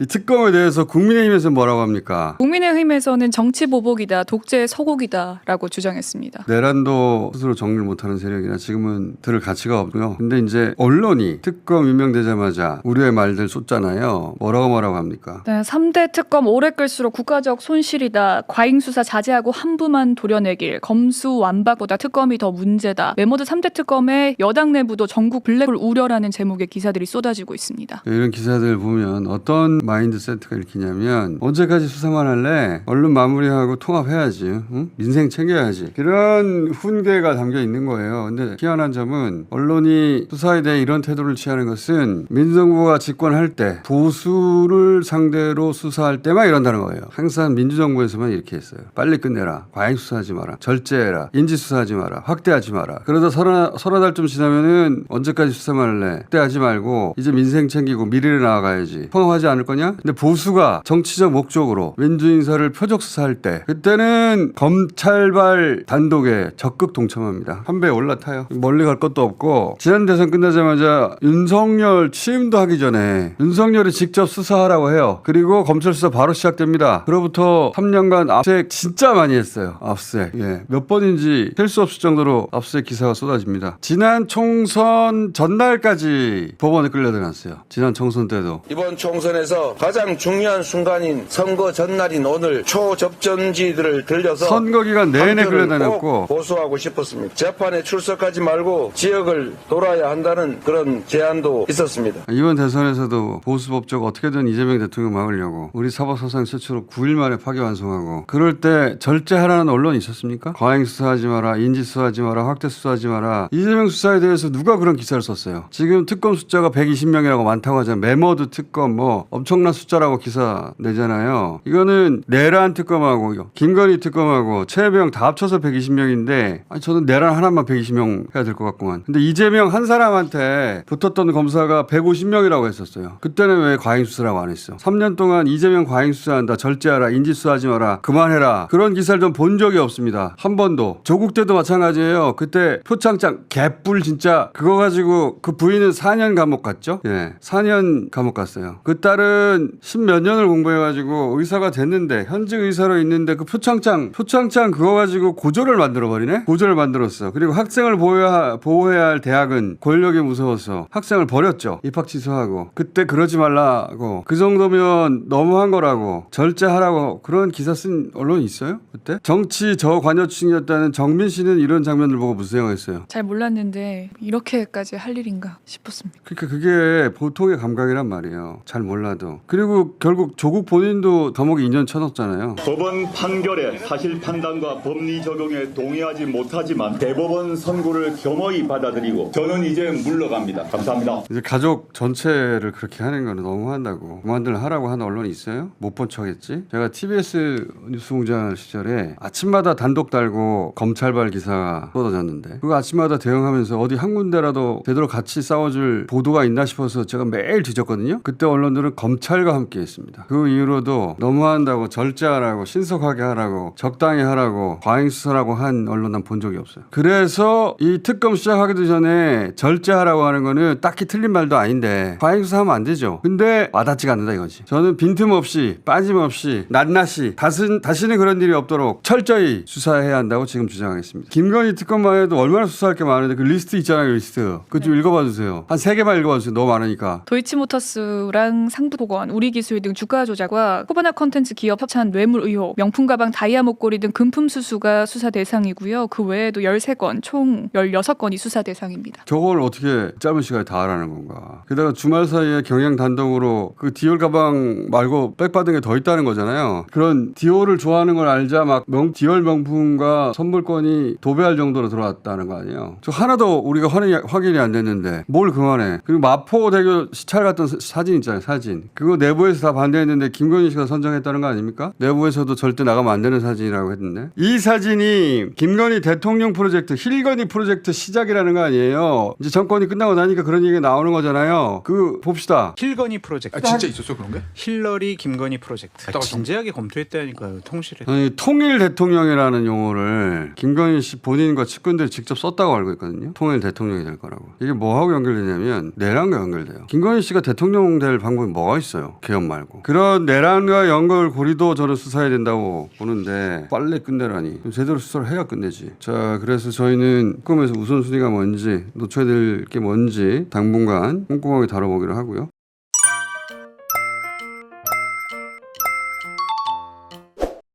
이 특검에 대해서 국민의힘에서 뭐라고 합니까? 국민의힘에서는 정치 보복이다, 독재 서곡이다라고 주장했습니다. 내란도 스스로 정리를 못하는 세력이라 지금은 들을 가치가 없고요. 근데 이제 언론이 특검 임명되자마자 우려의 말들 쏟잖아요. 뭐라고 합니까? 네, 3대 특검 오래 끌수록 국가적 손실이다. 과잉 수사 자제하고 한부만 도려내길. 검수완박보다 특검이 더 문제다. 메모드 3대 특검에 여당 내부도 전국 블랙홀 우려라는 제목의 기사들이 쏟아지고 있습니다. 이런 기사들 보면 어떤 마인드세트가 읽히냐면 언제까지 수사만 할래? 얼른 마무리하고 통합해야지. 응? 민생 챙겨야지. 그런 훈계가 담겨 있는 거예요. 근데 희한한 점은 언론이 수사에 대해 이런 태도를 취하는 것은 민주정부가 집권할 때 보수를 상대로 수사할 때만 이런다는 거예요. 항상 민주정부에서만 이렇게 했어요. 빨리 끝내라. 과잉 수사하지 마라. 절제해라. 인지 수사하지 마라. 확대하지 마라. 그러다 서너 달 좀 지나면은 언제까지 수사만 할래? 확대하지 말고 이제 민생 챙기고 미래를 나아가야지. 통합하지 않을 거냐? 근데 보수가 정치적 목적으로 민주인사를 표적 수사할 때 그때는 검찰발 단독에 적극 동참합니다. 한 배에 올라타요. 멀리 갈 것도 없고 지난 대선 끝나자마자 윤석열 취임도 하기 전에 윤석열이 직접 수사하라고 해요. 그리고 검찰 수사 바로 시작됩니다. 그로부터 3년간 압수수색 진짜 많이 했어요. 압수수색. 예. 몇 번인지 셀 수 없을 정도로 압수수색 기사가 쏟아집니다. 지난 총선 전날까지 법원에 끌려들었어요. 지난 총선 때도. 이번 총선에서 가장 중요한 순간인 선거 전날인 오늘 초접전지들을 들려서 선거 기간 내내 끌려다녔고 고소하고 싶었습니다. 재판에 출석하지 말고 지역을 돌아야 한다는 그런 제안도 있었습니다. 이번 대선에서도 보수법적 어떻게든 이재명 대통령 막으려고 우리 사법사상 최초로 9일 만에 파기환송하고 그럴 때 절제하라는 언론이 있었습니까? 과잉 수사하지 마라, 인지 수사하지 마라, 확대 수사하지 마라. 이재명 수사에 대해서 누가 그런 기사를 썼어요? 지금 특검 숫자가 120명이라고 많다고 하잖아요. 메모드 특검 뭐 엄청난 숫자라고 기사 내잖아요. 이거는 내란 특검하고 김건희 특검하고 최혜병 다 합쳐서 120명인데 저는 내란 하나만 120명 해야 될 것 같구만. 근데 이재명 한 사람한테 붙었던 검사가 150명이라고 했었어요. 그때는 왜 과잉 수사라고 안 했어? 3년 동안 이재명 과잉 수사한다. 절제하라. 인지 수사하지 마라. 그만해라. 그런 기사를 좀 본 적이 없습니다. 한 번도. 조국 때도 마찬가지예요. 그때 표창장 개뿔 진짜 그거 가지고 그 부인은 4년 감옥 갔죠? 예. 4년 감옥 갔어요. 그 딸은 10몇 년을 공부해가지고 의사가 됐는데 현직 의사로 있는데 그 표창장 그거 가지고 고졸을 만들어버리네? 고졸을 만들었어. 그리고 학생을 보호해야 할 대학은 권력이 무서워서 학생을 버렸죠. 입학 취소하고. 그때 그러지 말라고. 그 정도면 너무한 거라고. 절제하라고. 그런 기사 쓴 언론이 있어요? 그때? 정치 저관여층이었다는 정민 씨는 이런 장면을 보고 무슨 생각했어요? 잘 몰랐는데 이렇게까지 할 일인가 싶었습니다. 그러니까 그게 보통의 감각이란 말이에요. 잘 몰라도. 그리고 결국 조국 본인도 감옥에 2년 쳐넣었잖아요. 법원 판결에 사실 판단과 법리 적용에 동의하지 못하지만 대법원 선고를 겸허히 받아들이고 저는 이제 물러갑니다. 감사합니다. 이제 가족 전체를 그렇게 하는 거는 너무한다고. 그만들 하라고 하는 언론이 있어요? 못 본 척했지? 제가 TBS 뉴스공장 시절에 아침마다 단독 달고 검찰발 기사가 쏟아졌는데 그거 아침마다 대응하면서 어디 한 군데라도 제대로 같이 싸워줄 보도가 있나 싶어서 제가 매일 뒤졌거든요. 그때 언론들은 검찰과 함께 했습니다. 그 이후로도 너무한다고 절제하라고 신속하게 하라고 적당히 하라고 과잉 수사라고 한 언론 난 본 적이 없어요. 그래서 이 특검 시작하기도 전에 절제하라고 하는 거는 딱히 틀린 말도 아닌데 과잉 수사하면 안 되죠. 근데 와닿지가 않는다 이거지. 저는 빈틈없이 빠짐없이 낱낱이 다시는 그런 일이 없도록 철저히 수사해야 한다고 지금 주장하겠습니다. 김건희 특검만 해도 얼마나 수사할 게 많은데 그 리스트 있잖아요. 리스트. 그거 좀 읽어봐 주세요. 한 3개만 읽어봐 주세요. 너무 많으니까. 도이치모터스랑 상부보건, 우리기술 등 주가 조작과 코바나 컨텐츠 기업 협찬 뇌물 의혹, 명품 가방 다이아 목걸이 등 금품 수수가 수사 대상이고요. 그 외에도 13건, 총 16건이 수사 대상입니다. 저걸 어떻게 짧은 시간에 다 하라는 건가. 게다가 주말 사이에 경영 단독으로 그 디올 가방 말고 백 받은 게 더 있다는 거잖아요. 그런 디올을 좋아하는 걸 알자 막 디올 명품과 선물권이 도배할 정도로 들어왔다는 거 아니에요. 저 하나도 우리가 확인이 안 됐는데 뭘 그만해. 그리고 마포대교 시찰 갔던 사진 있잖아요. 사진. 그거 내부에서 다 반대했는데 김건희 씨가 선정했다는 거 아닙니까? 내부에서도 절대 나가면 안 되는 사진이라고 했는데 이 사진이 김건희 대통령 프로젝트 힐건희 프로젝트 시작이라는 거 아니에요. 이제 정권이 끝나고 나니까 그런 얘기가 나오는 거잖아요. 그 봅시다. 힐건희 프로젝트. 진짜 있었어 그런 게? 힐러리 김건희 프로젝트. 진지하게 검토했다니까요. 통실에. 아니, 통일 대통령이라는 용어를 김건희 씨 본인과 측근들이 직접 썼다고 알고 있거든요. 통일 대통령이 될 거라고. 이게 뭐하고 연결되냐면 내란과 연결돼요. 김건희 씨가 대통령 될 방법이 뭐가 있어요? 있어요. 개헌 말고. 그런 내란과 연결 고리도 저는 수사해야 된다고 보는데 빨리 끝내라니. 제대로 수사를 해야 끝내지. 자, 그래서 저희는 특검에서 우선순위가 뭔지, 놓쳐야 될 게 뭔지 당분간 꼼꼼하게 다뤄보기로 하고요.